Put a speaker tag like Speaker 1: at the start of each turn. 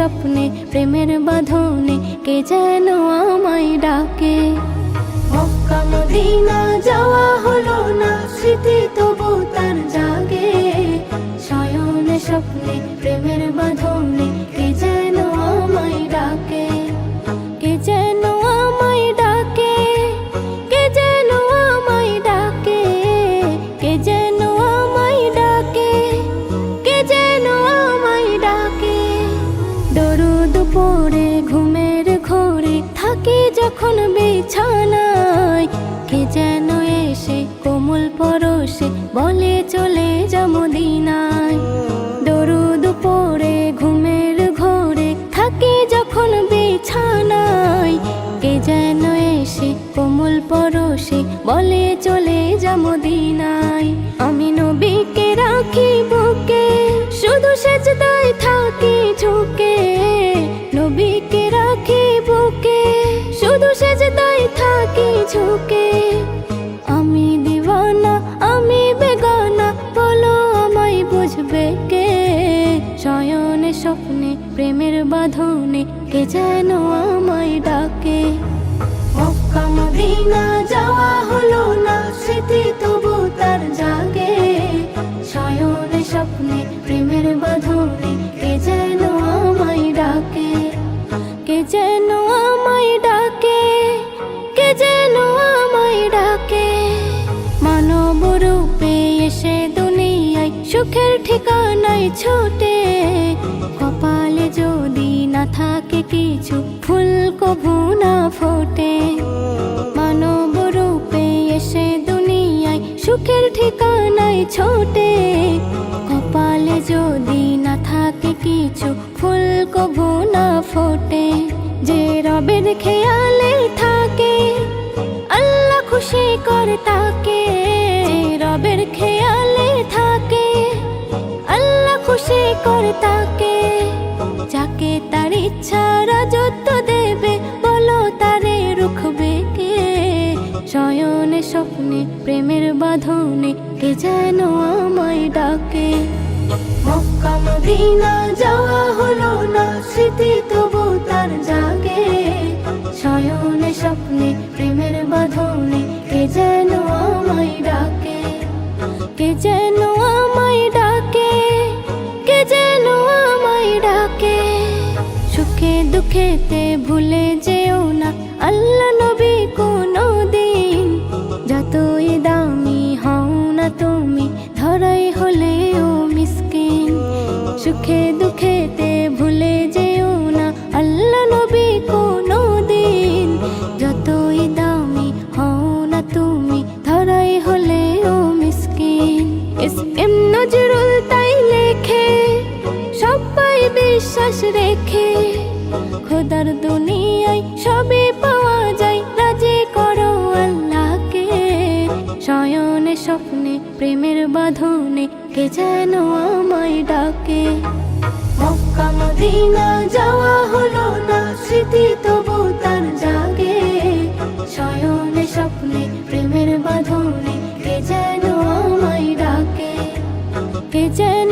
Speaker 1: স্বপ্নে প্রেমের বাঁধনে কে যেন আমায় ডাকে। মক্কা মদিনা যাওয়া হলো না, স্মৃতি তবু তার জাগে। শয়নে স্বপ্নে প্রেমের বাঁধনে কে যেন আমায় ডাকে। কে যেন আমায় ডাকে, কে যেন আমায় ডাকে, কে যেন আমায় ডাকে, কে যেন আমায় ডাকে। দরুদ পড়ে ঘুমের ঘোরে থাকি যখন বিছানায়, কে যেন এসে কোমল পরশে বলে চলে যা মদিনায়। দরুদ পড়ে ঘুমের ঘোরে থাকি যখন বিছানায়, কে যেন এসে কোমল পরশে বলে চলে যা মদিনায়। আমি নবীকে রাখি বুকে, শুধু সেজদায় থাকি ঝুঁকে। নবীকে রাখি বুকে, শুধু সেজদায় থাকি ঝুঁকে। আমি দিওয়ানা, আমি বেগানা, বলো আমায় বুঝবে কে? শয়নে স্বপ্নে প্রেমের বাঁধনে কে যেন আমায় ডাকে। মক্কা মদিনা যাওয়া হলো না, স্মৃতি তবু তার জাগে। শয়নে স্বপ্নে প্রেমের বাঁধনে কে যেন আমায় ডাকে। কে যেন আমায় ডাকে, কে যেন আমায় ডাকে। মানব রূপে এসে দুনিয়ায় সুখের ঠিকানায় ছোটে। কপালে যদি না থাকে কিছু, ফুল কভু না ফোটে। মানব রূপে এসে দুনিয়ায় সুখের ঠিকানায় ছোটে। কপালে যদি না থাকে কিছু, ফুল কভু না ফোটে। যে রবের খেয়ালে থাকে, আল্লাহ খুশি করে তাকে। যে রবের খেয়ালে থাকে, আল্লাহ খুশি করে তাকে। যাকে তার ইচ্ছা রাজত্ব দেবে, বলো তারে রুখবে কে? শয়নে স্বপ্নে প্রেমের বাঁধনে কে যেন আমায় ডাকে। মক্কা মদিনা যাওয়া হলো না, স্মৃতি তবু তার জাগে। শয়নে স্বপ্নে প্রেমের বাঁধনে কে যেন আমায় ডাকে। কে যেন আমায় ডাকে, কে যেন আমায় ডাকে। সুখে দুঃখেতে ভুলে যেও না আল্লাহ নবী কোনো দিন। যতই দামি হও না তুমি, ধরাই হলেও মিসকিন। সুখে দুঃখেতে ভুলে যেও না আল্লাহ নবী কোনো দিন। যতই দামি হও না তুমি, ধরাই হলেও মিসকিন। এম নজরুল তাই লেখে, সবাই বিশ্বাস রেখে। খোদার দুনিয়ায় সবই পাওয়া যায়, রাজি করো আল্লাহকে। শয়নে স্বপ্নে প্রেমের বাঁধনে কে যেন আমায় ডাকে। মক্কা মদিনা যাওয়া হলো না, স্মৃতি তবু তার জাগে। শয়নে স্বপ্নে প্রেমের বাঁধনে কে যেন আমায় ডাকে। কে যেন